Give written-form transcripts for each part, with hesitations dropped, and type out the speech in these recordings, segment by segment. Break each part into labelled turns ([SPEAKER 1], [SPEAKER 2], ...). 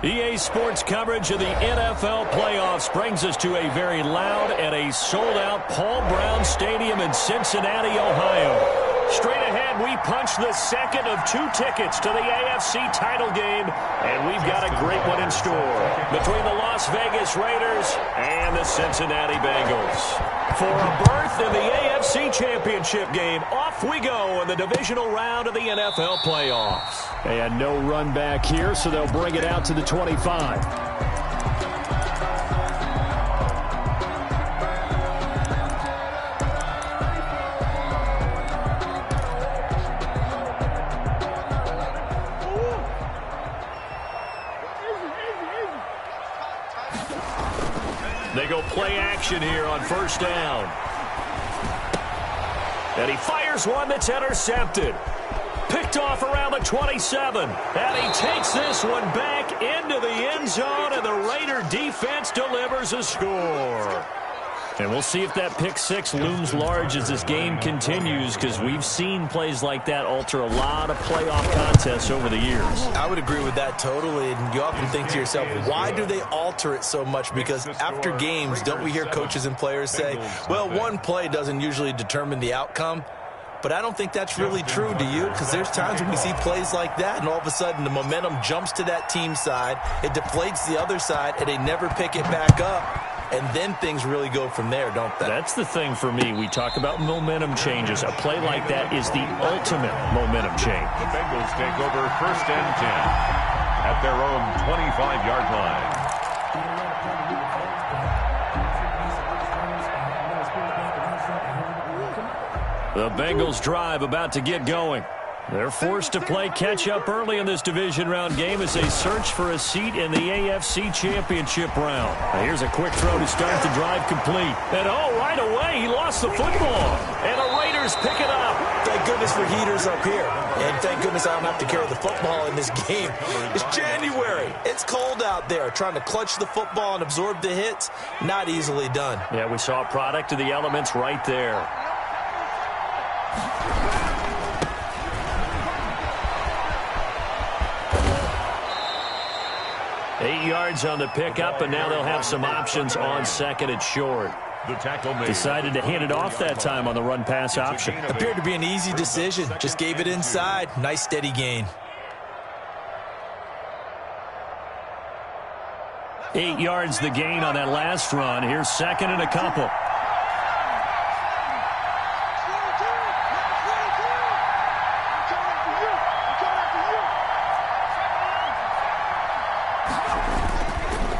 [SPEAKER 1] EA Sports coverage of the NFL playoffs brings us to a very loud and a sold-out Paul Brown Stadium in Cincinnati, Ohio. Straight ahead, we punch the second of 2 tickets to the AFC title game, and we've got a great one in store between the Las Vegas Raiders and the Cincinnati Bengals. For a berth in the AFC Championship game, off we go in the divisional round of the NFL playoffs. And no run back here, so they'll bring it out to the 25. They go play action here on first down. And he fires one that's intercepted. Picked off around the 27. And he takes this one back into the end zone, and the Raider defense delivers a score. And we'll see if that pick six looms large as this game continues, because we've seen plays like that alter a lot of playoff contests over the years.
[SPEAKER 2] I would agree with that totally. And you often think to yourself, why do they alter it so much? Because after games, don't we hear coaches and players say, well, one play doesn't usually determine the outcome? But I don't think that's really true, do you? Because there's times when we see plays like that, and all of a sudden the momentum jumps to that team side, it deflates the other side, and they never pick it back up. And then things really go from there, don't they?
[SPEAKER 1] That's the thing for me. We talk about momentum changes. A play like that is the ultimate momentum change.
[SPEAKER 3] The Bengals take over first and 10 at their own 25-yard line.
[SPEAKER 1] The Bengals drive about to get going. They're forced to play catch-up early in this division round game as they search for a seat in the AFC Championship round. Now here's a quick throw to start the drive complete. And right away, he lost the football. And the Raiders pick it up.
[SPEAKER 2] Thank goodness for heaters up here. And thank goodness I don't have to carry the football in this game. It's January. It's cold out there. Trying to clutch the football and absorb the hits, not easily done.
[SPEAKER 1] Yeah, we saw a product of the elements right there. Eight yards on the pickup, and now they'll have some options on second and short.
[SPEAKER 3] The tackle made.
[SPEAKER 1] Decided to hand it off that time on the run-pass option.
[SPEAKER 2] Appeared to be an easy decision. Just gave it inside. Nice steady gain.
[SPEAKER 1] 8 yards the gain on that last run. Here's second and a couple.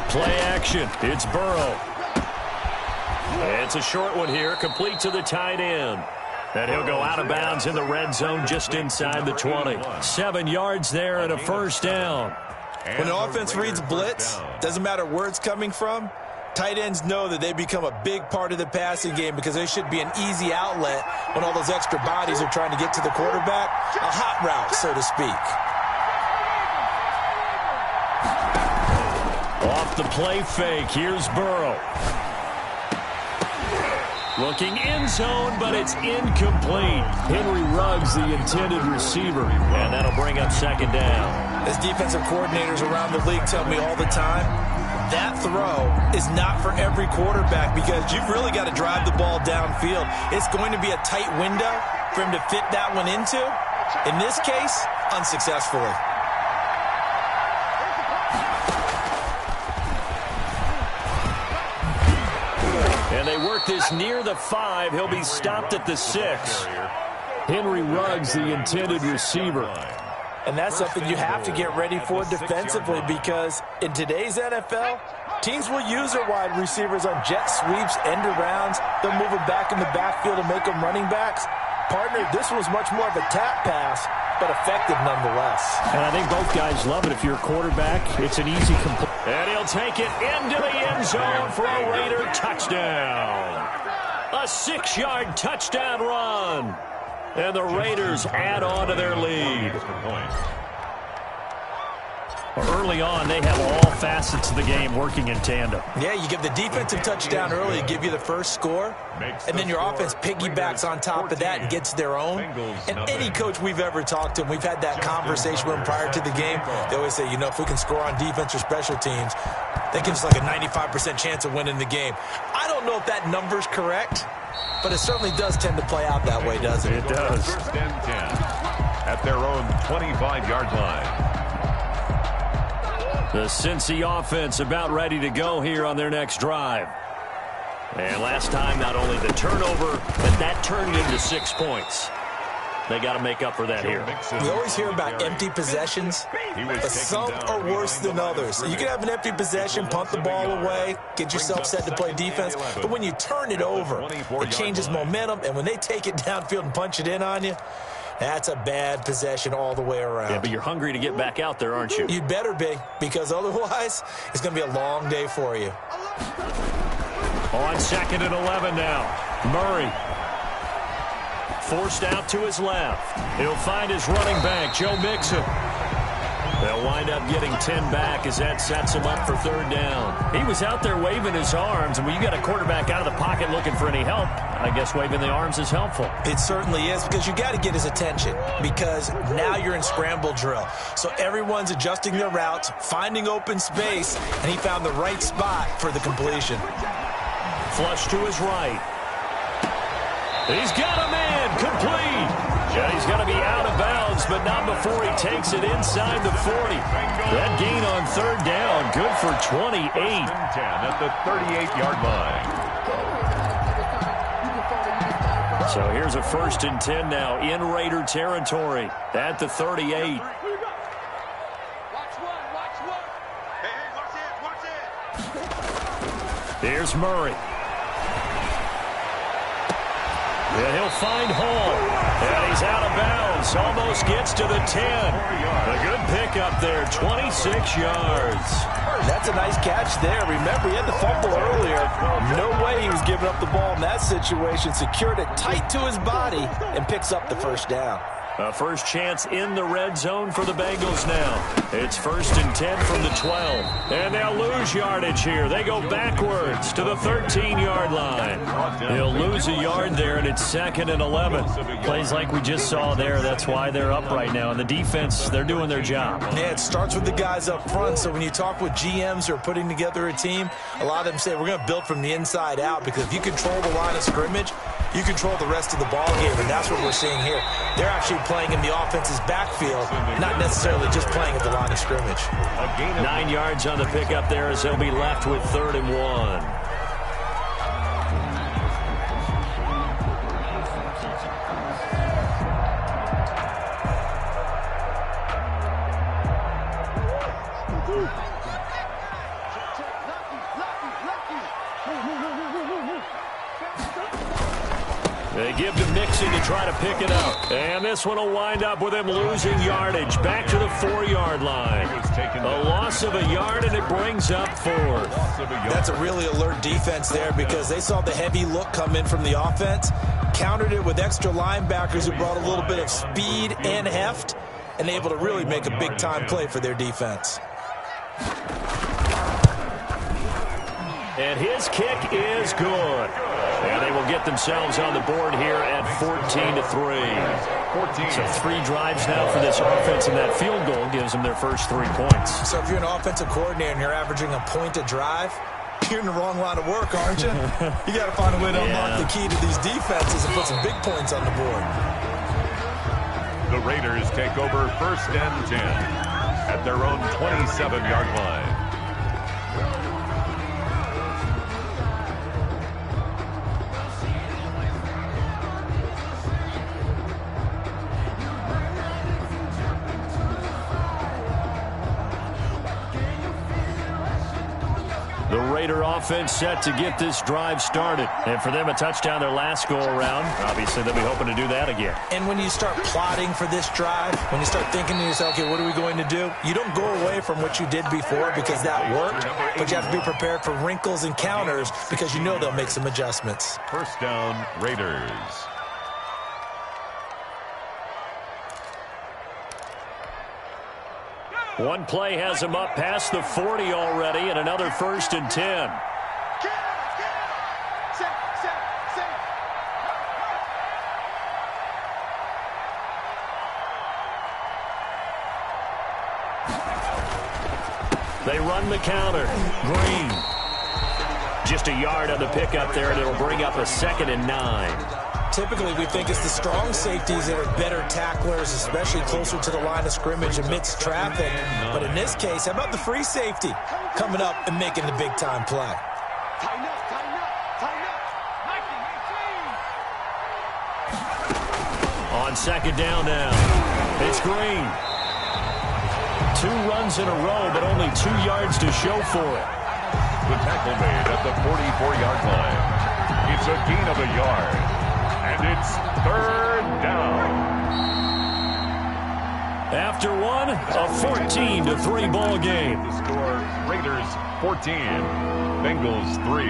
[SPEAKER 1] Play action. It's Burrow. It's a short one here, complete to the tight end. And he'll go out of bounds in the red zone just inside the 20. 7 yards there and a first down.
[SPEAKER 2] When the offense reads blitz, doesn't matter where it's coming from, tight ends know that they become a big part of the passing game because there should be an easy outlet when all those extra bodies are trying to get to the quarterback. A hot route, so to speak.
[SPEAKER 1] Off the play fake, here's Burrow. Looking end zone, but it's incomplete. Henry Ruggs, the intended receiver, and that'll bring up second down.
[SPEAKER 2] As defensive coordinators around the league tell me all the time, that throw is not for every quarterback because you've really got to drive the ball downfield. It's going to be a tight window for him to fit that one into. In this case, unsuccessfully.
[SPEAKER 1] And they work this near the 5. He'll be stopped at the 6. Henry Ruggs, the intended receiver.
[SPEAKER 2] And that's something you have to get ready for defensively because in today's NFL, teams will use their wide receivers on jet sweeps, end arounds. They'll move them back in the backfield and make them running backs. Partner, this was much more of a tap pass, but effective nonetheless.
[SPEAKER 1] And I think both guys love it. If you're a quarterback, it's an easy complete. And he'll take it into the end zone for a Raider touchdown. A 6-yard touchdown run. And the Raiders add on to their lead. Early on, they have all facets of the game working in tandem.
[SPEAKER 2] Yeah, you give the defensive touchdown early to give you the first score, and then your offense piggybacks on top of that and gets their own. And any coach we've ever talked to, and we've had that conversation with them prior to the game, they always say, you know, if we can score on defense or special teams, that gives us like a 95% chance of winning the game. I don't know if that number's correct, but it certainly does tend to play out that way, doesn't it?
[SPEAKER 1] It does.
[SPEAKER 3] First and 10 at their own 25-yard line.
[SPEAKER 1] The Cincy offense about ready to go here on their next drive. And last time, not only the turnover, but that turned into 6 points. They got to make up for that here.
[SPEAKER 2] We always hear about empty possessions, but some are worse than others. You can have an empty possession, punt the ball away, get yourself set to play defense, but when you turn it over, it changes momentum, and when they take it downfield and punch it in on you, that's a bad possession all the way around.
[SPEAKER 1] Yeah, but you're hungry to get back out there, aren't you?
[SPEAKER 2] You'd better be, because otherwise, it's going to be a long day for you.
[SPEAKER 1] On 2nd and 11 now. Murray. Forced out to his left. He'll find his running back, Joe Mixon. They'll wind up getting 10 back as that sets him up for 3rd down. He was out there waving his arms, and when you got a quarterback out of the pocket looking for any help, I guess waving the arms is helpful.
[SPEAKER 2] It certainly is, because you got to get his attention, because now you're in scramble drill. So everyone's adjusting their routes, finding open space, and he found the right spot for the completion.
[SPEAKER 1] Flush to his right. He's got a man, complete. Yeah, he's going to be out of bounds, but not before he takes it inside the 40. That gain on 3rd down, good for 28.
[SPEAKER 3] 10 at the 38-yard line.
[SPEAKER 1] So here's a 1st and 10 now in Raider territory at the 38. Here's Murray. And he'll find Hall. And he's out of bounds. Almost gets to the 10. A good pickup there, 26 yards.
[SPEAKER 2] That's a nice catch there. Remember, he had the fumble earlier. No way he was giving up the ball in that situation. Secured it tight to his body and picks up the 1st down.
[SPEAKER 1] A first chance in the red zone for the Bengals now. It's 1st and 10 from the 12. And they'll lose yardage here. They go backwards to the 13-yard line. They'll lose a yard there, and it's 2nd and 11. Plays like we just saw there. That's why they're up right now. And the defense, they're doing their job.
[SPEAKER 2] Yeah, it starts with the guys up front. So when you talk with GMs who are putting together a team, a lot of them say we're going to build from the inside out, because if you control the line of scrimmage, you control the rest of the ball game, and that's what we're seeing here. They're actually playing in the offense's backfield, not necessarily just playing at the line of scrimmage.
[SPEAKER 1] 9 yards on the pickup there as they'll be left with 3rd and 1. They give to Mixon to try to pick it up. And this one will wind up with him losing yardage. Back to the 4-yard line. A loss of a yard, and it brings up 4th.
[SPEAKER 2] That's a really alert defense there, because they saw the heavy look come in from the offense, countered it with extra linebackers who brought a little bit of speed and heft, and able to really make a big-time play for their defense.
[SPEAKER 1] And his kick is good. And they will get themselves on the board here at 14-3. So 3 drives now for this offense, and that field goal gives them their first 3 points.
[SPEAKER 2] So if you're an offensive coordinator and you're averaging a point a drive, you're in the wrong line of work, aren't you? You got to find a way to unlock the key to these defenses and put some big points on the board.
[SPEAKER 3] The Raiders take over 1st and 10 at their own 27-yard line.
[SPEAKER 1] The Raider offense set to get this drive started. And for them, a touchdown their last go-around. Obviously, they'll be hoping to do that again.
[SPEAKER 2] And when you start plotting for this drive, when you start thinking to yourself, okay, what are we going to do? You don't go away from what you did before because that worked, but you have to be prepared for wrinkles and counters because you know they'll make some adjustments.
[SPEAKER 3] 1st down, Raiders.
[SPEAKER 1] One play has him up past the 40 already, and another 1st and 10. They run the counter. Green. Just a yard on the pickup there, and it'll bring up a 2nd and 9.
[SPEAKER 2] Typically, we think it's the strong safeties that are better tacklers, especially closer to the line of scrimmage amidst traffic. But in this case, how about the free safety coming up and making the big-time play?
[SPEAKER 1] On 2nd down now, it's Green. 2 runs in a row, but only 2 yards to show for it.
[SPEAKER 3] The tackle made at the 44-yard line. It's a gain of a yard. And it's 3rd down.
[SPEAKER 1] After one, a 14-3 ball game.
[SPEAKER 3] The score, Raiders 14, Bengals 3.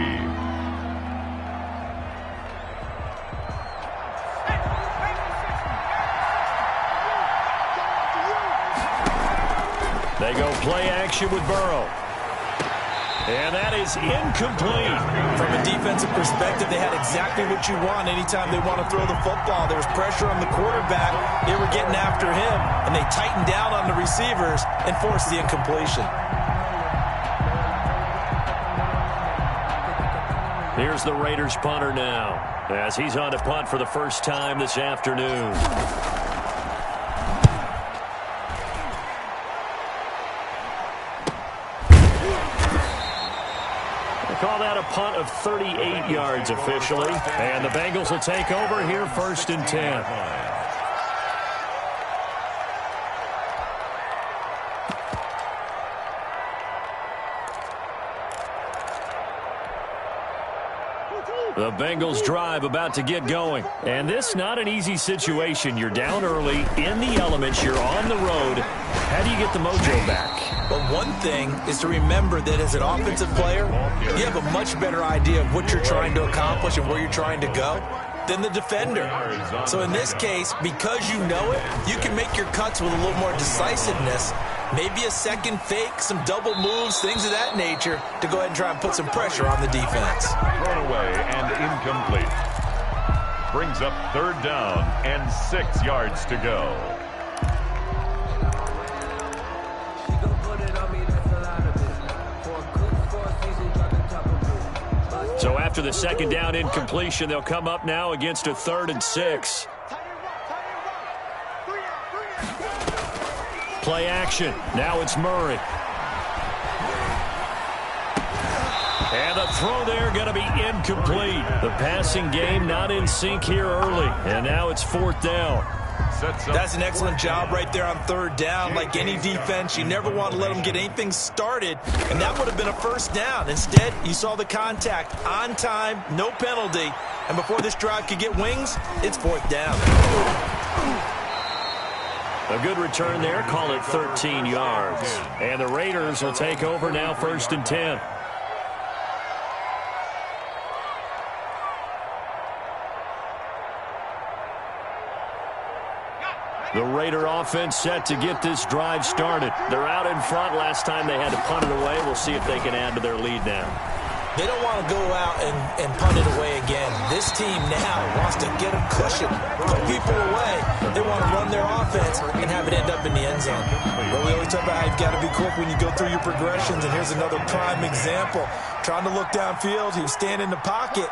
[SPEAKER 1] They go play action with Burrow. And that is incomplete.
[SPEAKER 2] From a defensive perspective, they had exactly what you want anytime they want to throw the football. There was pressure on the quarterback. They were getting after him, and they tightened down on the receivers and forced the incompletion.
[SPEAKER 1] Here's the Raiders punter now, as he's on to punt for the first time this afternoon. Call that a punt of 38 yards officially. And the Bengals will take over here 1st and 10. The Bengals drive about to get going. And this not an easy situation. You're down early, in the elements, you're on the road. How do you get the mojo back?
[SPEAKER 2] Well, one thing is to remember that as an offensive player, you have a much better idea of what you're trying to accomplish and where you're trying to go than the defender. So in this case, because you know it, you can make your cuts with a little more decisiveness. Maybe a second fake, some double moves, things of that nature to go ahead and try and put some pressure on the defense.
[SPEAKER 3] Thrown away and incomplete. Brings up 3rd down and 6 yards to go.
[SPEAKER 1] So after the 2nd down incompletion, they'll come up now against a 3rd and 6. Play action. Now it's Murray. And the throw there going to be incomplete. The passing game not in sync here early. And now it's 4th down.
[SPEAKER 2] That's an excellent job right there on 3rd down. Like any defense, you never want to let them get anything started, and that would have been a 1st down. Instead, you saw the contact on time, no penalty, and before this drive could get wings, it's 4th down.
[SPEAKER 1] A good return there, call it 13 yards. And the Raiders will take over now 1st and 10. The Raider offense set to get this drive started. They're out in front. Last time they had to punt it away. We'll see if they can add to their lead now.
[SPEAKER 2] They don't want to go out and punt it away again. This team now wants to get a cushion, put people away. They want to run their offense and have it end up in the end zone. But we always talk about how you've got to be quick when you go through your progressions, and here's another prime example. Trying to look downfield, he was standing in the pocket,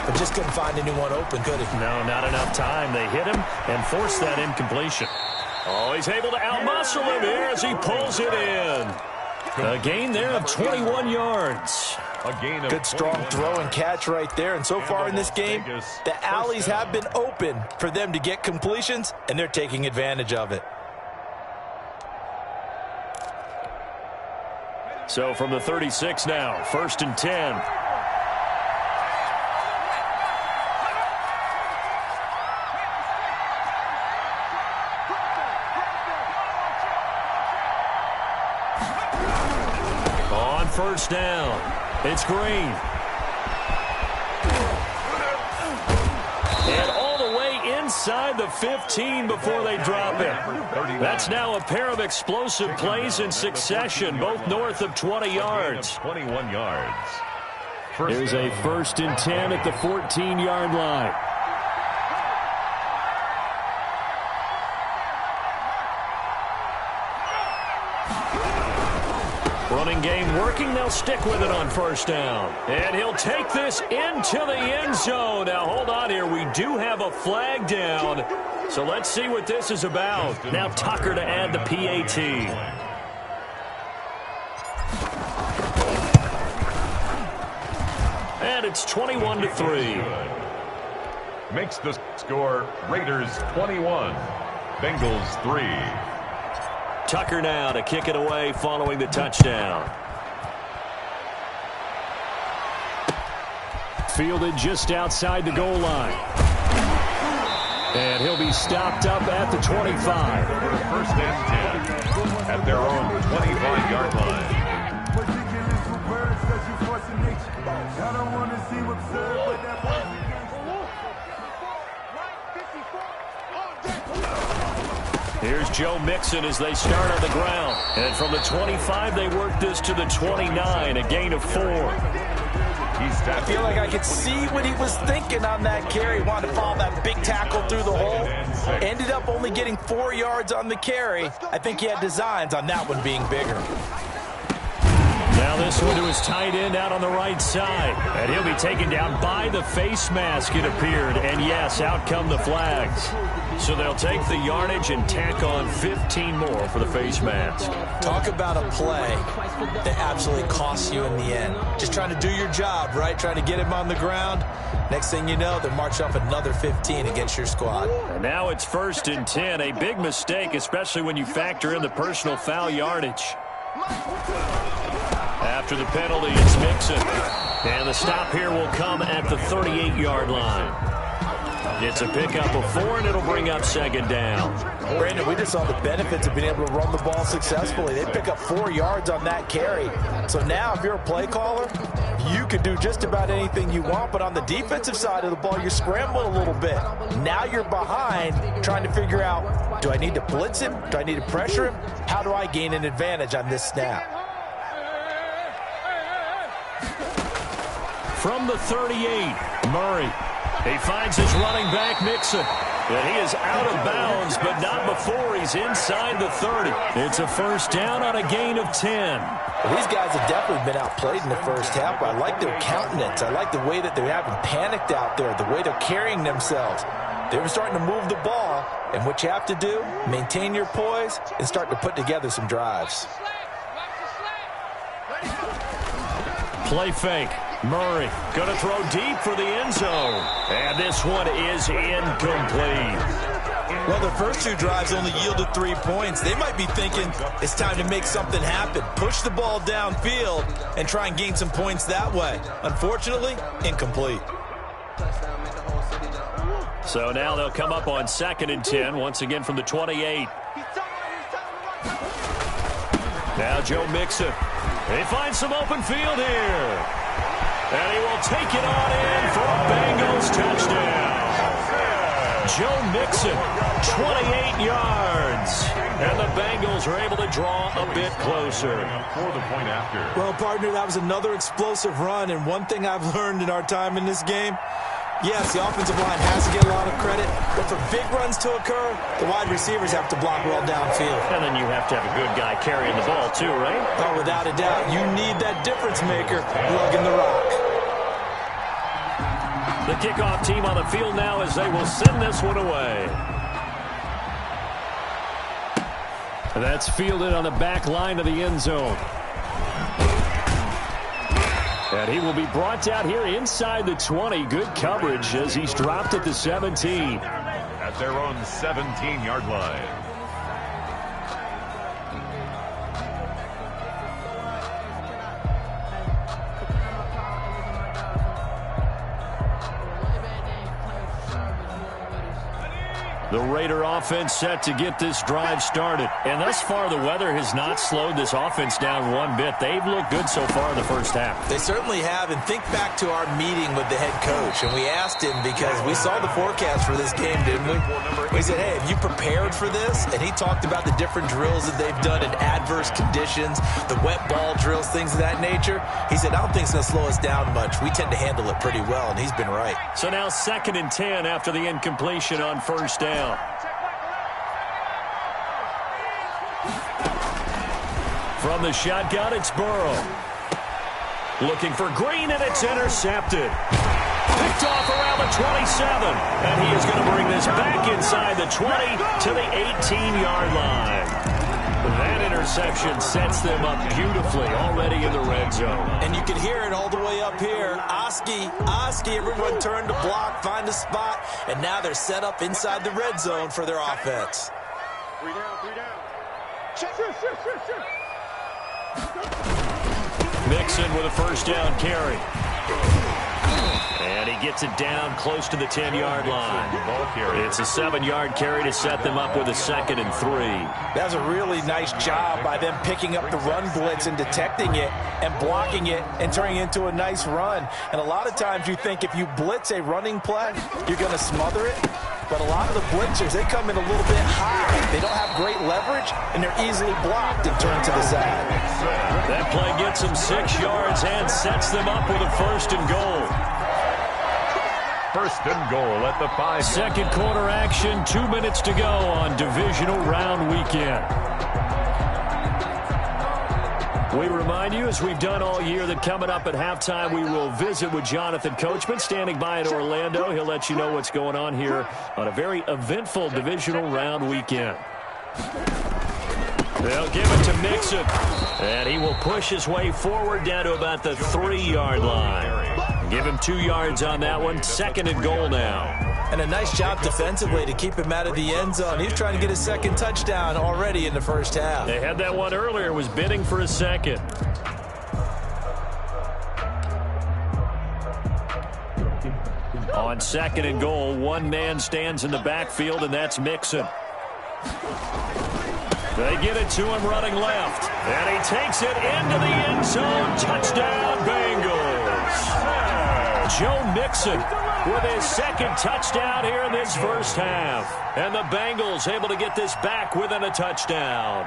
[SPEAKER 2] but just couldn't find anyone open, could he?
[SPEAKER 1] No, not enough time. They hit him and forced that incompletion. Oh, he's able to outmuscle him here as he pulls it in. A gain there of 21 yards.
[SPEAKER 2] Good strong throw and catch right there. And so far in this game, the alleys have been open for them to get completions, and they're taking advantage of it.
[SPEAKER 1] So from the 36 now, 1st and 10. On 1st down. It's Green. And all the way inside the 15 before they drop it. That's now a pair of explosive plays in succession, both north of 20 yards.
[SPEAKER 3] 21 yards.
[SPEAKER 1] Here's a 1st and 10 at the 14-yard line. Running game working. They'll stick with it on 1st down. And he'll take this into the end zone. Now, hold on here. We do have a flag down. So let's see what this is about. Now Tucker to add the PAT. And it's 21-3.
[SPEAKER 3] Makes the score Raiders 21, Bengals 3.
[SPEAKER 1] Tucker now to kick it away following the touchdown. Fielded just outside the goal line. And he'll be stopped up at the 25.
[SPEAKER 3] 1st and 10 at their own 25-yard line.
[SPEAKER 1] Here's Joe Mixon as they start on the ground. And from the 25, they work this to the 29, a gain of 4.
[SPEAKER 2] I feel like I could see what he was thinking on that carry. Wanted to follow that big tackle through the hole. Ended up only getting 4 yards on the carry. I think he had designs on that one being bigger.
[SPEAKER 1] Now this one to his tight end out on the right side. And he'll be taken down by the face mask, it appeared. And yes, out come the flags. So they'll take the yardage and tack on 15 more for the face mask.
[SPEAKER 2] Talk about a play that absolutely costs you in the end. Just trying to do your job, right? Trying to get him on the ground. Next thing you know, they're marching off another 15 against your squad.
[SPEAKER 1] And now it's 1st and 10. A big mistake, especially when you factor in the personal foul yardage. After the penalty, it's Mixon. And the stop here will come at the 38-yard line. It's a pickup of 4, and it'll bring up 2nd down.
[SPEAKER 2] Brandon, we just saw the benefits of being able to run the ball successfully. They pick up 4 yards on that carry. So now if you're a play caller, you can do just about anything you want. But on the defensive side of the ball, you're scrambling a little bit. Now you're behind trying to figure out, do I need to blitz him? Do I need to pressure him? How do I gain an advantage on this snap?
[SPEAKER 1] From the 38, Murray. He finds his running back, Mixon. And he is out of bounds, but not before he's inside the 30. It's a 1st down on a gain of 10.
[SPEAKER 2] Well, these guys have definitely been outplayed in the 1st half. I like their countenance. I like the way that they haven't panicked out there, the way they're carrying themselves. They were starting to move the ball, and what you have to do, maintain your poise and start to put together some drives.
[SPEAKER 1] Play fake. Murray going to throw deep for the end zone. And this one is incomplete.
[SPEAKER 2] Well, the first 2 drives only yielded 3 points. They might be thinking it's time to make something happen. Push the ball downfield and try and gain some points that way. Unfortunately, incomplete.
[SPEAKER 1] So now they'll come up on 2nd and 10, once again from the 28. Now Joe Mixon. He finds some open field here. And he will take it on in for a Bengals touchdown. Joe Mixon, 28 yards. And the Bengals are able to draw a bit closer.
[SPEAKER 3] For the point after.
[SPEAKER 2] Well, partner, that was another explosive run. And one thing I've learned in our time in this game, yes, the offensive line has to get a lot of credit. But for big runs to occur, the wide receivers have to block well downfield.
[SPEAKER 1] And then you have to have a good guy carrying the ball too, right?
[SPEAKER 2] Oh, without a doubt. You need that difference maker lugging the rock.
[SPEAKER 1] The kickoff team on the field now as they will send this one away. That's fielded on the back line of the end zone. And he will be brought out here inside the 20. Good coverage as he's dropped at the 17.
[SPEAKER 3] At their own 17-yard line.
[SPEAKER 1] The Raider offense set to get this drive started. And thus far, the weather has not slowed this offense down one bit. They've looked good so far in the first half.
[SPEAKER 2] They certainly have. And think back to our meeting with the head coach. And we asked him, because we saw the forecast for this game, didn't we? We said, hey, have you prepared for this? And he talked about the different drills that they've done in adverse conditions, the wet ball drills, things of that nature. He said, I don't think it's going to slow us down much. We tend to handle it pretty well, and he's been right.
[SPEAKER 1] So now 2nd and 10 after the incompletion on first down. From the shotgun, it's Burrow. Looking for Green, and it's intercepted. Picked off around the 27. And he is going to bring this back inside the 20 to the 18-yard line. That interception sets them up beautifully already in the red zone.
[SPEAKER 2] And you can hear it all the way up here. Oski, everyone turned to block, find a spot, and now they're set up inside the red zone for their offense.
[SPEAKER 4] 3 down.
[SPEAKER 1] Mixon with a first down carry. And he gets it down close to the 10-yard line. It's a 7-yard carry to set them up with a 2nd and 3.
[SPEAKER 2] That was a really nice job by them picking up the run blitz and detecting it and blocking it and turning it into a nice run. And a lot of times you think if you blitz a running play, you're going to smother it. But a lot of the blitzers, they come in a little bit high. They don't have great leverage, and they're easily blocked and turned to the side.
[SPEAKER 1] That play gets them 6 yards and sets them up with a 1st and goal.
[SPEAKER 3] 1st and goal at the 5.
[SPEAKER 1] Second quarter action, 2 minutes to go on divisional round weekend. We remind you, as we've done all year, that coming up at halftime, we will visit with Jonathan Coachman, standing by in Orlando. He'll let you know what's going on here on a very eventful divisional round weekend. They'll give it to Mixon, and he will push his way forward down to about the 3-yard line. Give him 2 yards on that one. 2nd and goal now.
[SPEAKER 2] And a nice job defensively to keep him out of the end zone. He was trying to get his 2nd touchdown already in the first half.
[SPEAKER 1] They had that one earlier, was bidding for a 2nd. On 2nd and goal, one man stands in the backfield, and that's Mixon. They get it to him running left. And he takes it into the end zone. Touchdown, Bengals. Joe Mixon with his 2nd touchdown here in this first half. And the Bengals able to get this back within a touchdown.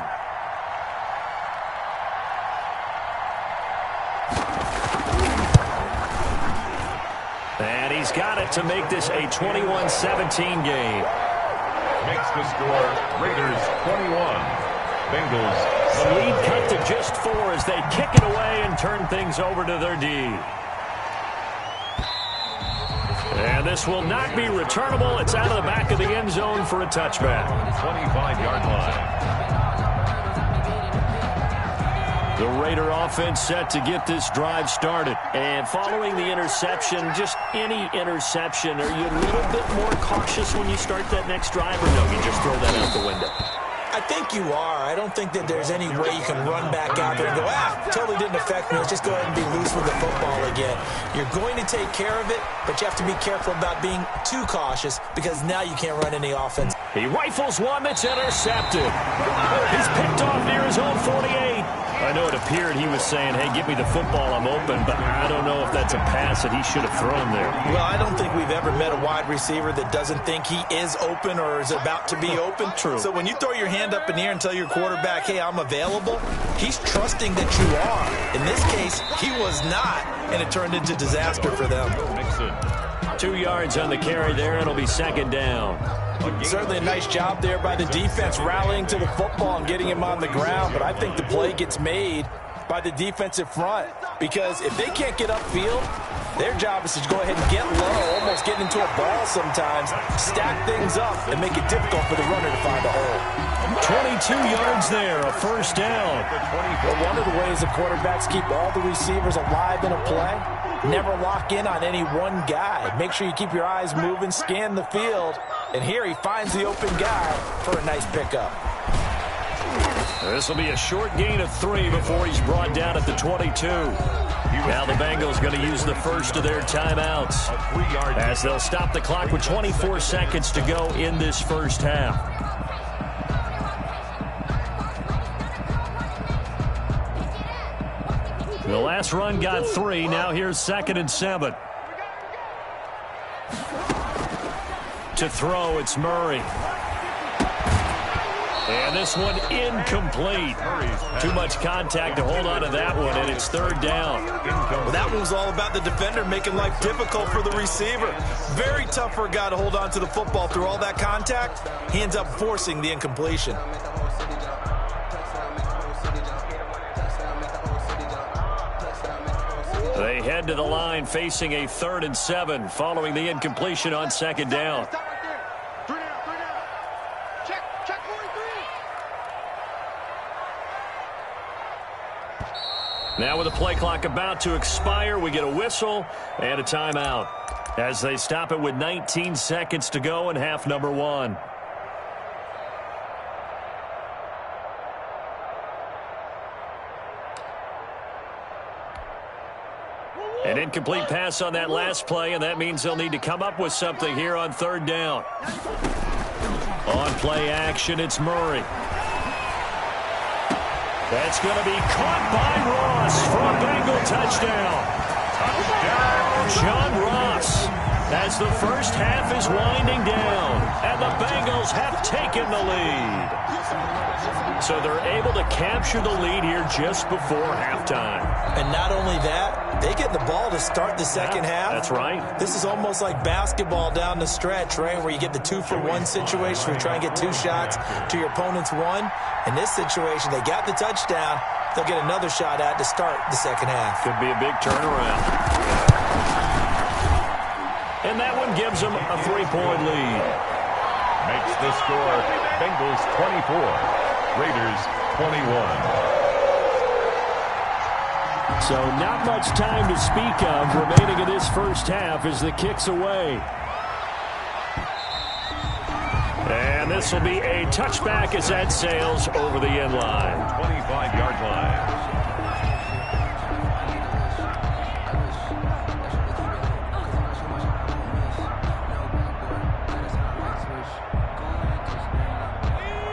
[SPEAKER 1] And he's got it to make this a 21-17 game.
[SPEAKER 3] Makes the score Raiders 21. Bengals.
[SPEAKER 1] The lead cut to just 4 as they kick it away and turn things over to their D. And this will not be returnable. It's out of the back of the end zone for a touchback.
[SPEAKER 3] 25-yard line.
[SPEAKER 1] The Raider offense set to get this drive started. And following the interception, just any interception, are you a little bit more cautious when you start that next drive, or no, you just throw that out the window?
[SPEAKER 2] I think you are. I don't think that there's any way you can run back out there and go, totally didn't affect me. Let's just go ahead and be loose with the football again. You're going to take care of it, but you have to be careful about being too cautious because now you can't run any offense.
[SPEAKER 1] He rifles one that's intercepted. He's picked off near his own 48. I know it appeared he was saying, hey, give me the football, I'm open, but I don't know if that's a pass that he should have thrown there.
[SPEAKER 2] Well, I don't think we've ever met a wide receiver that doesn't think he is open or is about to be open.
[SPEAKER 1] True.
[SPEAKER 2] So when you throw your hand up in the air and tell your quarterback, hey, I'm available, he's trusting that you are. In this case, he was not, and it turned into disaster for them.
[SPEAKER 1] 2 yards on the carry there, and it'll be 2nd down.
[SPEAKER 2] Certainly a nice job there by the defense rallying to the football and getting him on the ground, but I think the play gets made by the defensive front because if they can't get upfield, their job is to go ahead and get low, almost get into a ball sometimes, stack things up, and make it difficult for the runner to find a hole.
[SPEAKER 1] 22 yards there, a first down.
[SPEAKER 2] Well, one of the ways the quarterbacks keep all the receivers alive in a play, never lock in on any one guy. Make sure you keep your eyes moving, scan the field, and here he finds the open guy for a nice pickup.
[SPEAKER 1] This will be a short gain of 3 before he's brought down at the 22. Now the Bengals going to use the first of their timeouts as they'll stop the clock with 24 seconds to go in this first half. The last run got 3. Now here's 2nd and 7. To throw, it's Murray. And this one incomplete. Too much contact to hold on to that one, and it's 3rd down.
[SPEAKER 2] Well, that one was all about the defender making life difficult for the receiver. Very tough for a guy to hold on to the football through all that contact. He ends up forcing the incompletion.
[SPEAKER 1] They head to the line facing a 3rd and 7 following the incompletion on 2nd down. Now with the play clock about to expire, we get a whistle and a timeout as they stop it with 19 seconds to go in half number 1. An incomplete pass on that last play, and that means they'll need to come up with something here on 3rd down. On play action, it's Murray. That's going to be caught by Ross for a Bengal touchdown. John Ross, as the first half is winding down, and the Bengals have taken the lead. So they're able to capture the lead here just before halftime.
[SPEAKER 2] And not only that, they get the ball to start the second half.
[SPEAKER 1] That's right.
[SPEAKER 2] This is almost like basketball down the stretch, right, where you get the 2-for-1 situation where you try and get 2 shots to your opponent's 1. In this situation, they got the touchdown. They'll get another shot at to start the second half.
[SPEAKER 1] Could be a big turnaround. And that one gives them a 3-point lead.
[SPEAKER 3] Makes the score Bengals 24, Raiders 21.
[SPEAKER 1] So not much time to speak of remaining in this first half as the kick's away. And this will be a touchback as that sails over the end line.
[SPEAKER 3] 25-yard line.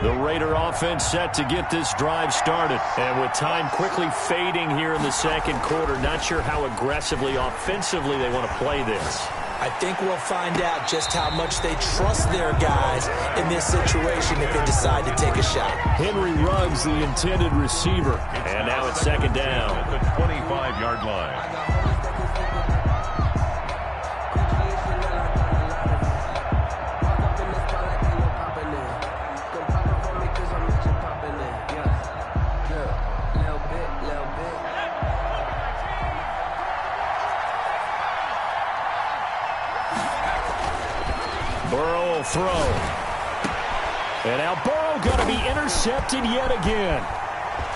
[SPEAKER 1] The Raider offense set to get this drive started. And with time quickly fading here in the second quarter, not sure how aggressively, offensively they want to play this.
[SPEAKER 2] I think we'll find out just how much they trust their guys in this situation if they decide to take a shot.
[SPEAKER 1] Henry Ruggs, the intended receiver. And now it's 2nd down.
[SPEAKER 3] At the 25-yard line.
[SPEAKER 1] Burrow will throw. And now Burrow going to be intercepted yet again.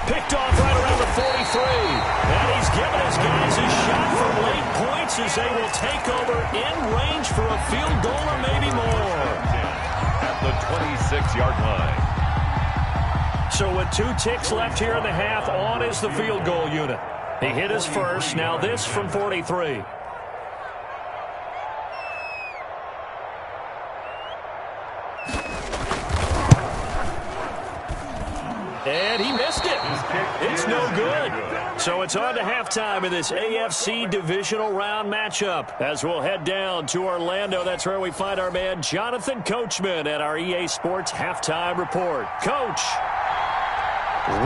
[SPEAKER 1] Picked off right around the 43. And he's given his guys a shot for late points as they will take over in range for a field goal or maybe more.
[SPEAKER 3] At the 26-yard line.
[SPEAKER 1] So with 2 ticks left here in the half, on is the field goal unit. He hit his first. Now this from 43. And he missed it. It's no good. So it's on to halftime in this AFC divisional round matchup. As we'll head down to Orlando, that's where we find our man Jonathan Coachman at our EA Sports Halftime Report. Coach,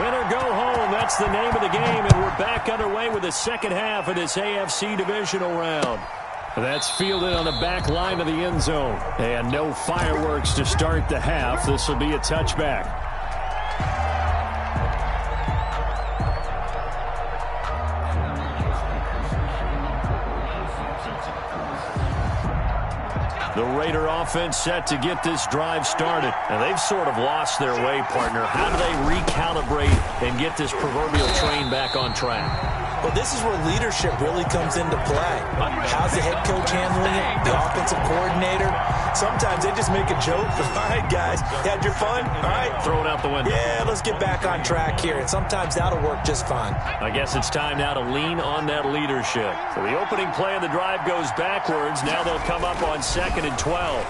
[SPEAKER 1] win or go home, that's the name of the game, and we're back underway with the second half of this AFC divisional round. That's fielded on the back line of the end zone. And no fireworks to start the half. This will be a touchback. The Raider offense set to get this drive started. And they've sort of lost their way, partner. How do they recalibrate and get this proverbial train back on track?
[SPEAKER 2] Well, this is where leadership really comes into play. How's the head coach handling it? The offensive coordinator? Sometimes they just make a joke. All right, guys, you had your fun? All right.
[SPEAKER 1] Throw it out the window.
[SPEAKER 2] Yeah, let's get back on track here, and sometimes that'll work just fine.
[SPEAKER 1] I guess it's time now to lean on that leadership. So the opening play of the drive goes backwards. Now they'll come up on 2nd and 12.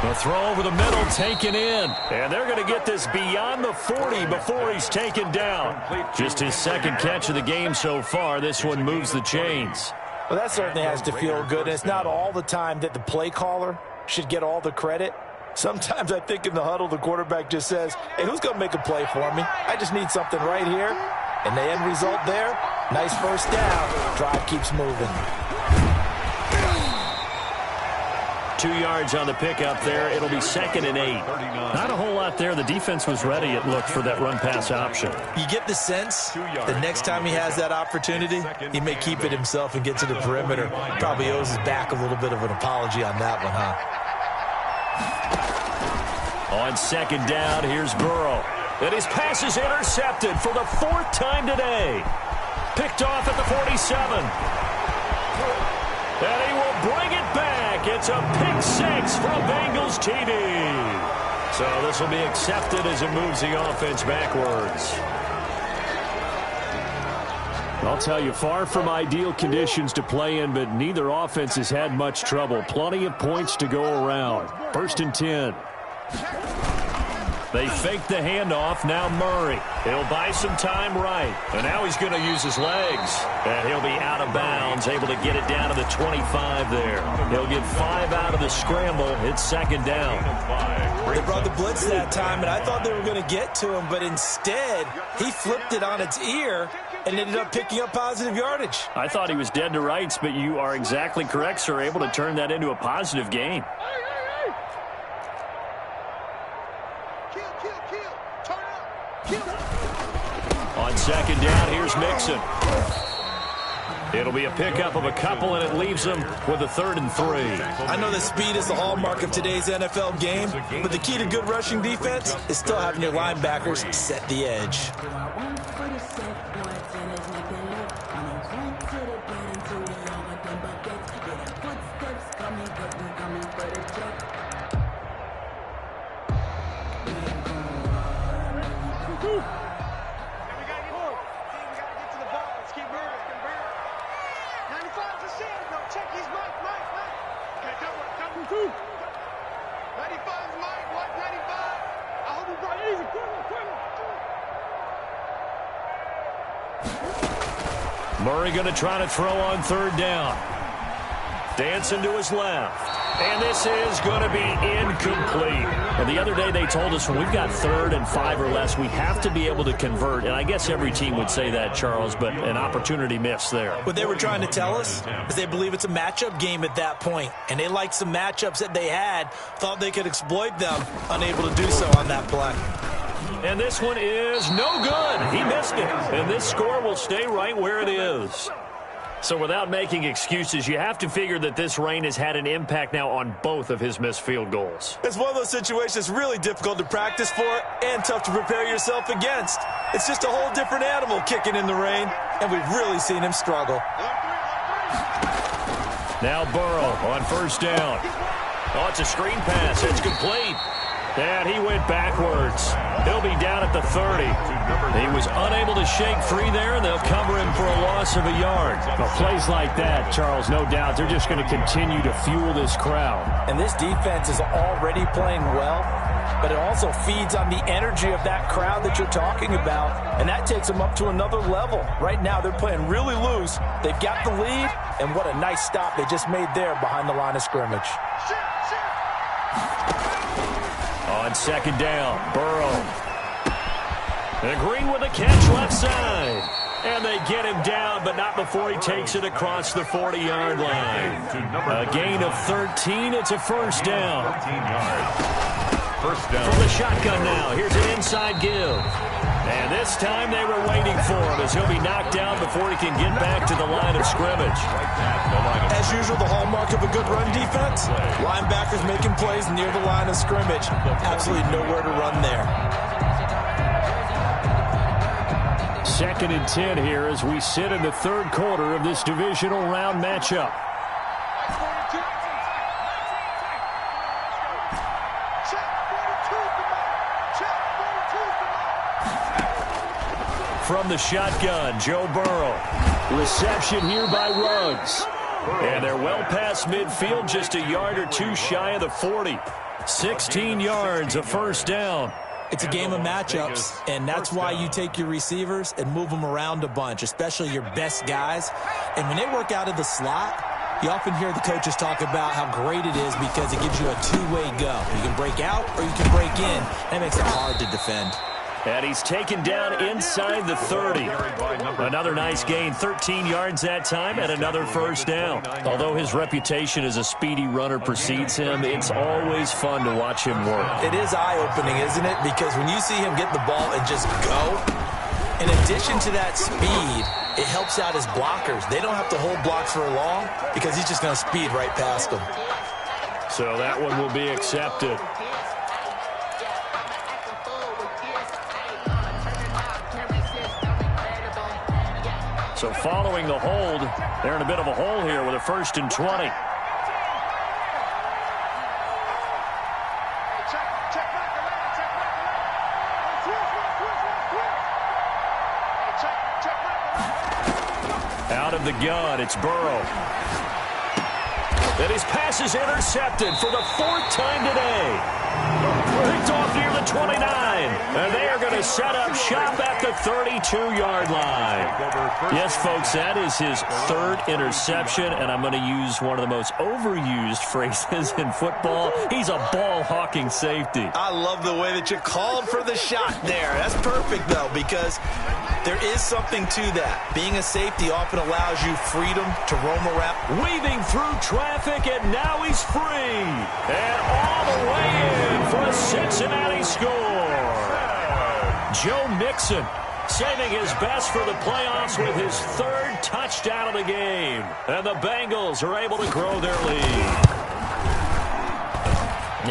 [SPEAKER 1] The throw over the middle taken in. And they're going to get this beyond the 40 before he's taken down. Just his second catch of the game so far. This one moves the chains.
[SPEAKER 2] Well, that certainly has to feel good. And it's not all the time that the play caller should get all the credit. Sometimes I think in the huddle, the quarterback just says, hey, who's going to make a play for me? I just need something right here. And the end result there, nice first down. Drive keeps moving.
[SPEAKER 1] 2 yards on the pickup there. It'll be 2nd and 8. Not a whole lot there. The defense was ready, it looked, for that run-pass option.
[SPEAKER 2] You get the sense the next time he has that opportunity, he may keep it himself and get to the perimeter. Probably owes his back a little bit of an apology on that one, huh?
[SPEAKER 1] On 2nd down, here's Burrow. And his pass is intercepted for the 4th time today. Picked off at the 47. And he will bring it back. It's a pick 6 from Bengals TD. So this will be accepted as it moves the offense backwards. I'll tell you, far from ideal conditions to play in, but neither offense has had much trouble. Plenty of points to go around. 1st and 10. They fake the handoff. Now Murray. He'll buy some time right. And now he's going to use his legs. And he'll be out of bounds, able to get it down to the 25 there. He'll get 5 out of the scramble. It's 2nd down.
[SPEAKER 2] They brought the blitz that time, and I thought they were going to get to him, but instead, he flipped it on its ear and ended up picking up positive yardage.
[SPEAKER 1] I thought he was dead to rights, but you are exactly correct, sir. Able to turn that into a positive gain. On 2nd down, here's Mixon. It'll be a pickup of a couple, and it leaves them with a 3rd and 3.
[SPEAKER 2] I know that speed is the hallmark of today's NFL game, but the key to good rushing defense is still having your linebackers set the edge.
[SPEAKER 1] Murray going to try to throw on 3rd down. Dancing to his left. And this is going to be incomplete. And the other day they told us when we've got 3rd and 5 or less, we have to be able to convert. And I guess every team would say that, Charles, but an opportunity missed there.
[SPEAKER 2] What they were trying to tell us is they believe it's a matchup game at that point. And they liked some matchups that they had, thought they could exploit them, unable to do so on that play.
[SPEAKER 1] And this one is no good. He missed it. And this score will stay right where it is. So without making excuses, you have to figure that this rain has had an impact now on both of his missed field goals.
[SPEAKER 2] It's one of those situations really difficult to practice for and tough to prepare yourself against. It's just a whole different animal kicking in the rain, and we've really seen him struggle.
[SPEAKER 1] Now Burrow on 1st down. Oh, it's a screen pass. It's complete. And he went backwards. He'll be down at the 30. He was unable to shake free there, and they'll cover him for a loss of a yard. Well, plays like that, Charles, no doubt, they're just going to continue to fuel this crowd.
[SPEAKER 2] And this defense is already playing well, but it also feeds on the energy of that crowd that you're talking about, and that takes them up to another level. Right now, they're playing really loose. They've got the lead, and what a nice stop they just made there behind the line of scrimmage.
[SPEAKER 1] On 2nd down, Burrow. And Green with a catch left side. And they get him down, but not before he takes it across the 40-yard line. A gain of 13. It's a 1st down.
[SPEAKER 3] First down.
[SPEAKER 1] From the shotgun now, here's an inside give. And this time they were waiting for him as he'll be knocked down before he can get back to the line of scrimmage.
[SPEAKER 2] As usual, the hallmark of a good run defense, linebackers making plays near the line of scrimmage. Absolutely nowhere to run there.
[SPEAKER 1] 2nd and 10 here as we sit in the 3rd quarter of this divisional round matchup. from the shotgun. Joe Burrow. Reception here by Ruggs. And they're well past midfield, just a yard or two shy of the 40. 16 yards, a first down.
[SPEAKER 2] It's a game of matchups, and that's why you take your receivers and move them around a bunch, especially your best guys. And when they work out of the slot, you often hear the coaches talk about how great it is because it gives you a two-way go. You can break out or you can break in. That makes it hard to defend.
[SPEAKER 1] And he's taken down inside the 30. Another nice gain, 13 yards that time, and another first down. Although his reputation as a speedy runner precedes him, it's always fun to watch him work.
[SPEAKER 2] It is eye-opening, isn't it? Because when you see him get the ball and just go, in addition to that speed, it helps out his blockers. They don't have to hold blocks for long because he's just going to speed right past them.
[SPEAKER 1] So that one will be accepted. So following the hold, they're in a bit of a hole here with a 1st and 20. Out of the gun, it's Burrow. And his pass is intercepted for the 4th time today. Picked off near the 29. And they are going to set up shop at the 32-yard line. Yes, folks, that is his 3rd interception, and I'm going to use one of the most overused phrases in football. He's a ball-hawking safety.
[SPEAKER 2] I love the way that you called for the shot there. That's perfect, though, because there is something to that. Being a safety often allows you freedom to roam around.
[SPEAKER 1] Weaving through traffic, and now he's free. And all the way in for a Cincinnati score. Joe Mixon saving his best for the playoffs with his 3rd touchdown of the game. And the Bengals are able to grow their lead.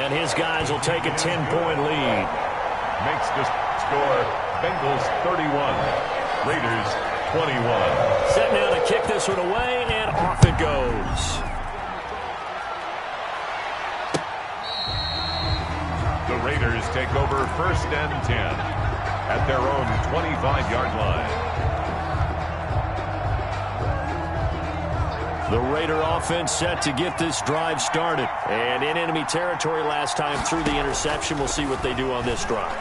[SPEAKER 1] And his guys will take a 10-point lead.
[SPEAKER 3] Makes the score Bengals 31, Raiders 21.
[SPEAKER 1] Set now to kick this one away, and off it goes.
[SPEAKER 3] The Raiders take over 1st and 10 at their own 25-yard line.
[SPEAKER 1] The Raider offense set to get this drive started. And in enemy territory last time through the interception. We'll see what they do on this drive.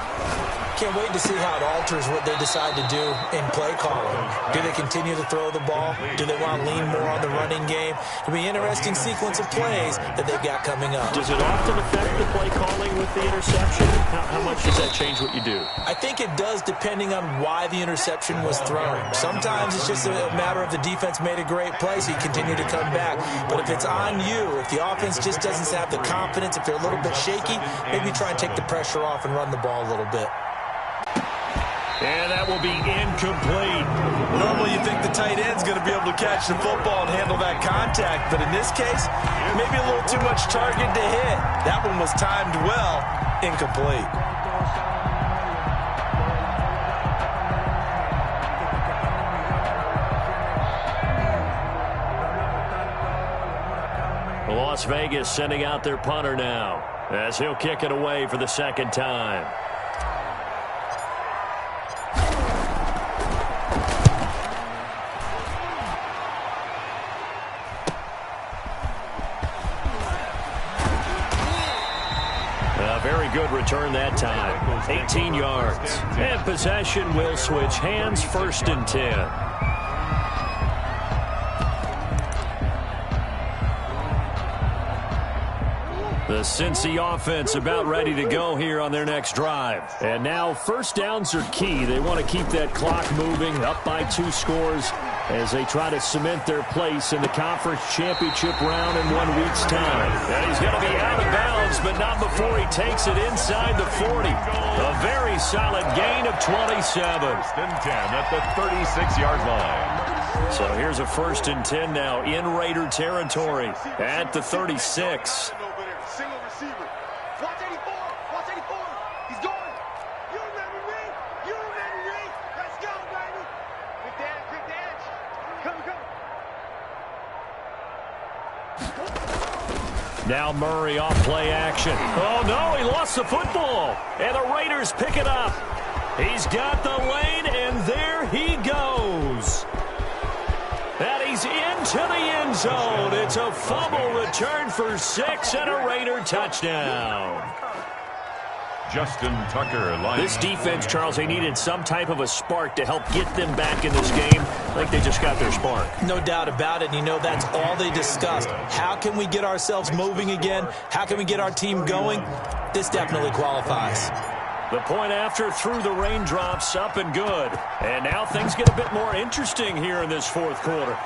[SPEAKER 2] Can't wait to see how it alters what they decide to do in play calling. Do they continue to throw the ball? Do they want to lean more on the running game? It'll be an interesting sequence of plays that they've got coming up.
[SPEAKER 1] Does it often affect the play calling with the interception? How much does that change what you do?
[SPEAKER 2] I think it does depending on why the interception was thrown. Sometimes it's just a matter of the defense made a great play, so you continue to come back. But if it's on you, if the offense just doesn't have the confidence, if they're a little bit shaky, maybe try and take the pressure off and run the ball a little bit.
[SPEAKER 1] And that will be incomplete.
[SPEAKER 2] Normally you think the tight end's going to be able to catch the football and handle that contact, but in this case, maybe a little too much target to hit. That one was timed well, incomplete.
[SPEAKER 1] Las Vegas sending out their punter now as he'll kick it away for the 2nd time. Very good return that time. 18 yards. And possession will switch hands, 1st and 10. The Cincy offense about ready to go here on their next drive. And now 1st downs are key. They want to keep that clock moving, up by 2 scores as they try to cement their place in the conference championship round in 1 week's time. And he's going to be out of bounds, but not before he takes it inside the 40. A very solid gain of 27.
[SPEAKER 3] 1st and 10 at the 36-yard line.
[SPEAKER 1] So here's a 1st and 10 now in Raider territory at the 36.
[SPEAKER 4] Single receiver. Watch 84. Watch 84. He's going. You remember me? You remember me? Let's go, baby. Quick the edge. Come.
[SPEAKER 1] Now Murray off play action. Oh, no, he lost the football. And the Raiders pick it up. He's got the lane, and there he goes. And he's into the end zone. It's a fumble return for 6 and a Raider touchdown.
[SPEAKER 3] Justin Tucker.
[SPEAKER 1] This defense, Charles, they needed some type of a spark to help get them back in this game. I think they just got their spark.
[SPEAKER 2] No doubt about it. You know, that's all they discussed. How can we get ourselves moving again? How can we get our team going? This definitely qualifies.
[SPEAKER 1] The point after through the raindrops, up and good. And now things get a bit more interesting here in this fourth quarter.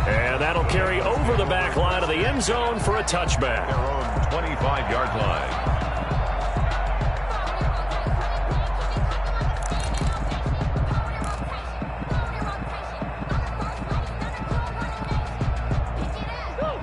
[SPEAKER 1] And that'll carry over the back line of the end zone for a touchback.
[SPEAKER 3] Their own 25-yard line.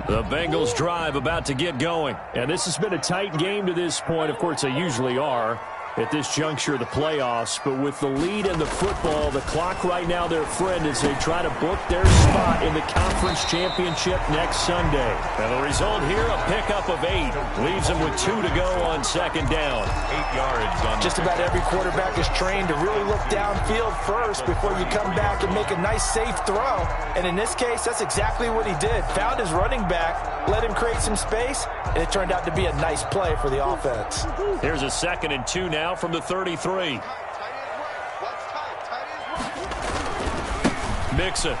[SPEAKER 1] The Bengals drive about to get going. And this has been a tight game to this point. Of course, they usually are at this juncture of the playoffs. But with the lead in the football, the clock right now their friend as they try to book their spot in the conference championship next Sunday. And the result here, a pickup of 8. Leaves them with 2 to go on second down.
[SPEAKER 3] 8 yards on
[SPEAKER 2] Just about every quarterback is trained to really look downfield first before you come back and make a nice, safe throw. And in this case, that's exactly what he did. Found his running back, let him create some space, and it turned out to be a nice play for the offense.
[SPEAKER 1] Here's a 2nd and 2 now from the 33. Mixon.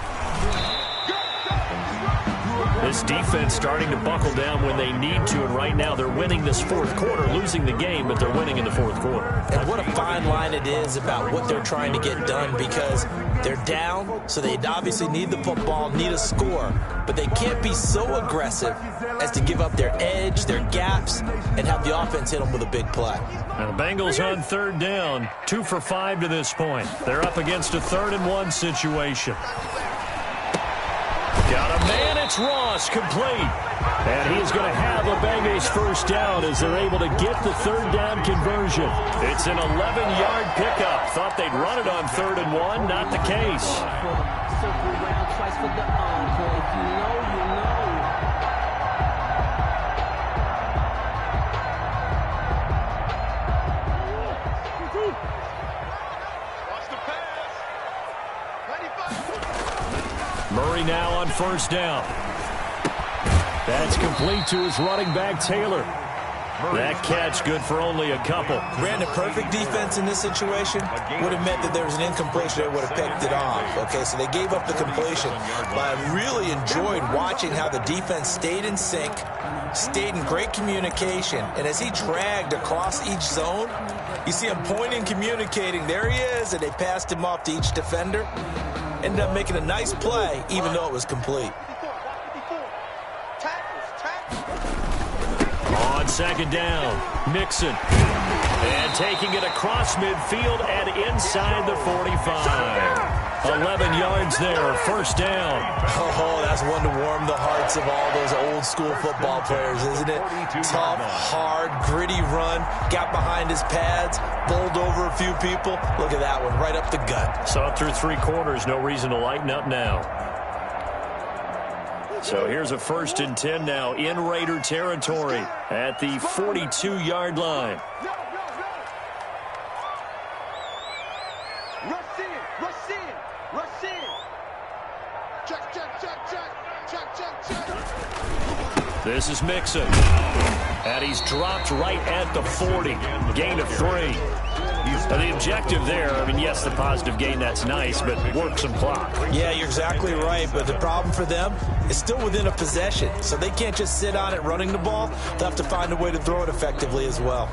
[SPEAKER 1] This defense starting to buckle down when they need to, and right now they're winning this fourth quarter, losing the game, but they're winning in the fourth quarter.
[SPEAKER 2] And what a fine line it is about what they're trying to get done, because they're down, so they obviously need the football, need a score, but they can't be so aggressive as to give up their edge, their gaps, and have the offense hit them with a big play.
[SPEAKER 1] Now the Bengals on third down, 2 for 5 to this point. They're up against a 3rd and 1 situation. Got a man, it's Ross, complete. And he is going to have a Bengals first down as they're able to get the 3rd down conversion. It's an 11-yard pickup. Thought they'd run it on 3rd and 1, not the case.
[SPEAKER 5] Circle around twice for the encore. If you know, you know.
[SPEAKER 1] Murray now on first down. That's complete to his running back, Taylor. That catch good for only a couple.
[SPEAKER 2] Brandon, perfect defense in this situation would have meant that there was an incompletion. They would have picked it off. Okay, so they gave up the completion. But I really enjoyed watching how the defense stayed in sync, stayed in great communication. And as he dragged across each zone, you see him pointing, communicating. There he is, and they passed him off to each defender. Ended up making a nice play, even though it was complete.
[SPEAKER 1] On second down, Mixon. And taking it across midfield and inside the 45. 11 yards there, first down.
[SPEAKER 2] Oh, that's one to warm the hearts of all those old school football players, isn't it? Tough, hard, gritty run. Got behind his pads, bowled over a few people. Look at that one, right up the gut.
[SPEAKER 1] Saw it through 3 quarters, no reason to lighten up now. So here's a 1st and 10 now in Raider territory at the 42-yard line.
[SPEAKER 4] Rush in, rush in, rush in. Check, check, check, check, check, check, check.
[SPEAKER 1] This is Mixon. And he's dropped right at the 40. Gain of 3. The objective there, I mean, yes, the positive gain, that's nice, but work some clock.
[SPEAKER 2] Yeah, you're exactly right, but the problem for them is still within a possession, so they can't just sit on it running the ball. They'll have to find a way to throw it effectively as well.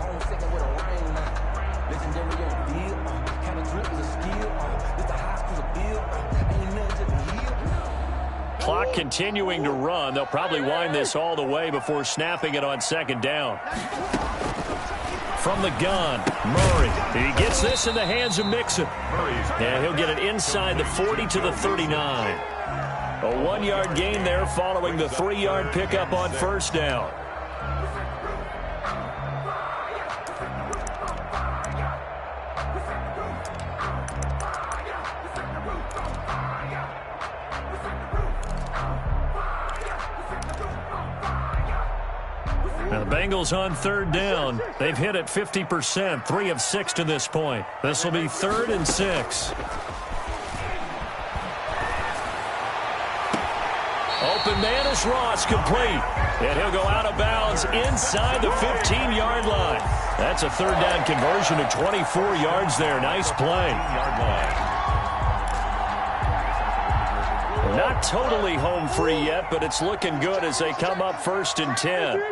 [SPEAKER 1] Clock continuing to run. They'll probably wind this all the way before snapping it on second down. From the gun, Murray. He gets this in the hands of Mixon. And he'll get it inside the 40 to the 39. A 1-yard gain there following the 3-yard pickup on first down. Now Bengals on third down. They've hit it 50%, 3 of 6 to this point. This will be 3rd and 6. Open man is Ross, complete. And he'll go out of bounds inside the 15-yard line. That's a 3rd down conversion of 24 yards there. Nice play. Not totally home free yet, but it's looking good as they come up 1st and 10.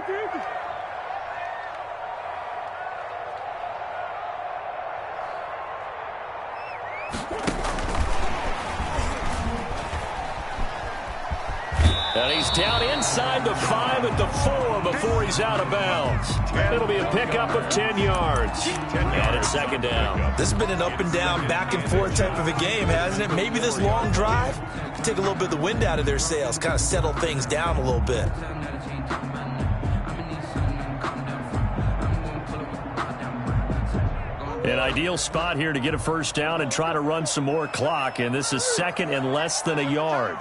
[SPEAKER 1] And he's down inside the 5 at the 4 before he's out of bounds. It'll be a pickup of 10 yards. And it's 2nd down.
[SPEAKER 2] This has been an up and down, back and forth type of a game, hasn't it? Maybe this long drive can take a little bit of the wind out of their sails, kind of settle things down a little bit.
[SPEAKER 1] An ideal spot here to get a 1st down and try to run some more clock. And this is 2nd and less than a yard.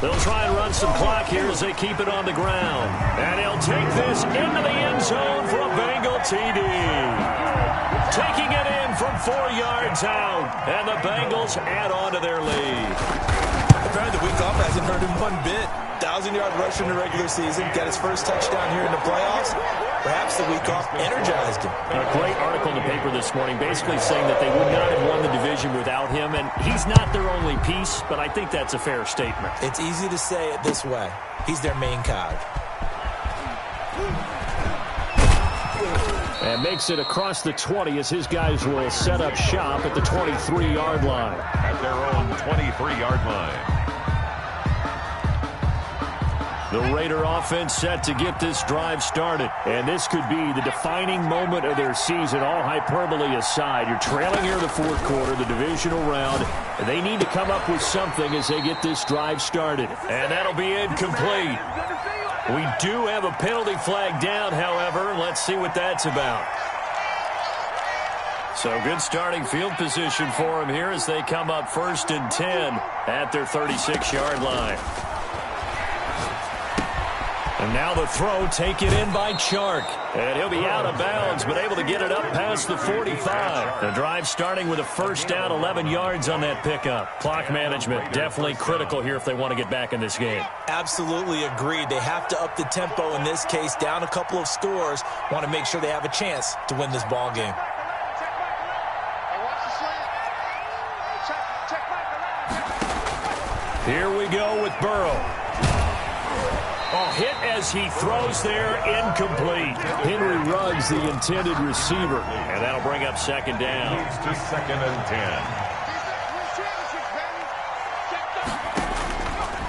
[SPEAKER 1] They'll try and run some clock here as they keep it on the ground. And he'll take this into the end zone for a Bengal TD. Taking it in from 4 yards out. And the Bengals add on to their lead.
[SPEAKER 2] Apparently the week off hasn't hurt him one bit. 1,000-yard rush in the regular season. Got his first touchdown here in the playoffs. Perhaps the week off energized him.
[SPEAKER 1] A great article in the paper this morning basically saying that they would not have won the division without him. And he's not their only piece, but I think that's a fair statement.
[SPEAKER 2] It's easy to say it this way. He's their main cog.
[SPEAKER 1] And makes it across the 20 as his guys will set up shop at the 23-yard line.
[SPEAKER 3] At their own 23-yard line.
[SPEAKER 1] The Raider offense set to get this drive started. And this could be the defining moment of their season, all hyperbole aside. You're trailing here in the 4th quarter, the divisional round. And they need to come up with something as they get this drive started. And that'll be incomplete. We do have a penalty flag down, however. Let's see what that's about. So good starting field position for them here as they come up 1st and 10 at their 36-yard line. And now the throw taken in by Chark. And he'll be out of bounds, but able to get it up past the 45. The drive starting with a 1st down, 11 yards on that pickup. Clock management definitely critical here if they want to get back in this game.
[SPEAKER 2] Absolutely agreed. They have to up the tempo in this case, down a couple of scores. Want to make sure they have a chance to win this ball game.
[SPEAKER 1] Here we go with Burrow. Oh, hit as he throws there, incomplete. Henry Ruggs, the intended receiver. And that'll bring up 2nd down.
[SPEAKER 3] Leads to 2nd and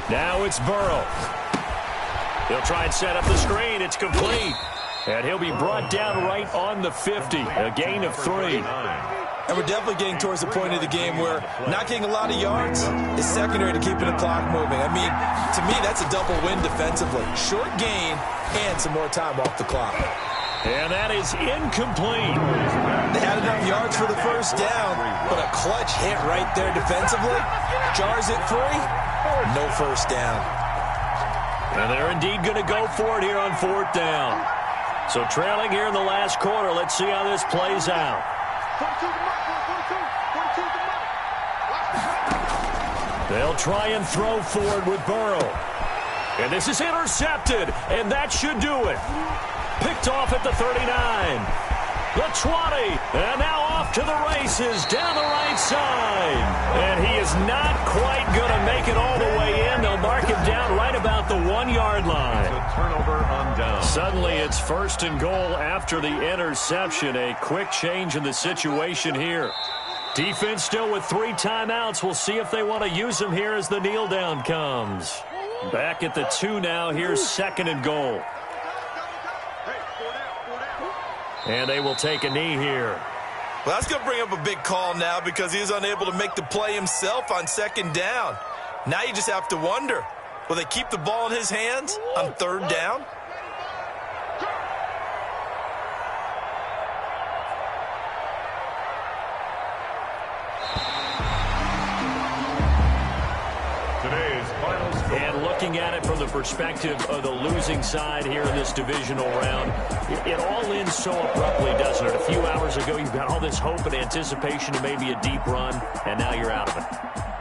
[SPEAKER 3] 10.
[SPEAKER 1] Now it's Burrow. He'll try and set up the screen. It's complete. And he'll be brought down right on the 50. A gain of 3.
[SPEAKER 2] And we're definitely getting towards the point of the game where not getting a lot of yards is secondary to keeping the clock moving. I mean, to me, that's a double win defensively. Short gain and some more time off the clock.
[SPEAKER 1] And that is incomplete.
[SPEAKER 2] They had enough yards for the 1st down, but a clutch hit right there defensively jars it free. No 1st down.
[SPEAKER 1] And they're indeed going to go for it here on 4th down. So trailing here in the last quarter. Let's see how this plays out. They'll try and throw forward with Burrow. And this is intercepted, and that should do it. Picked off at the 39. The 20, and now off to the races down the right side. And he is not quite going to make it all the way in. They'll mark him down right about the 1-yard line.
[SPEAKER 3] A turnover on down.
[SPEAKER 1] Suddenly it's 1st and goal after the interception. A quick change in the situation here. Defense still with 3 timeouts. We'll see if they want to use them here as the kneel down comes. Back at the 2 now. Here's 2nd and goal. And they will take a knee here.
[SPEAKER 2] Well, that's going to bring up a big call now because he was unable to make the play himself on 2nd down. Now you just have to wonder, will they keep the ball in his hands on 3rd down?
[SPEAKER 3] Today's final score.
[SPEAKER 1] And look looking at it from the perspective of the losing side here in this divisional round, it all ends so abruptly, doesn't it? A few hours ago, you've got all this hope and anticipation to maybe a deep run, and now you're out of it.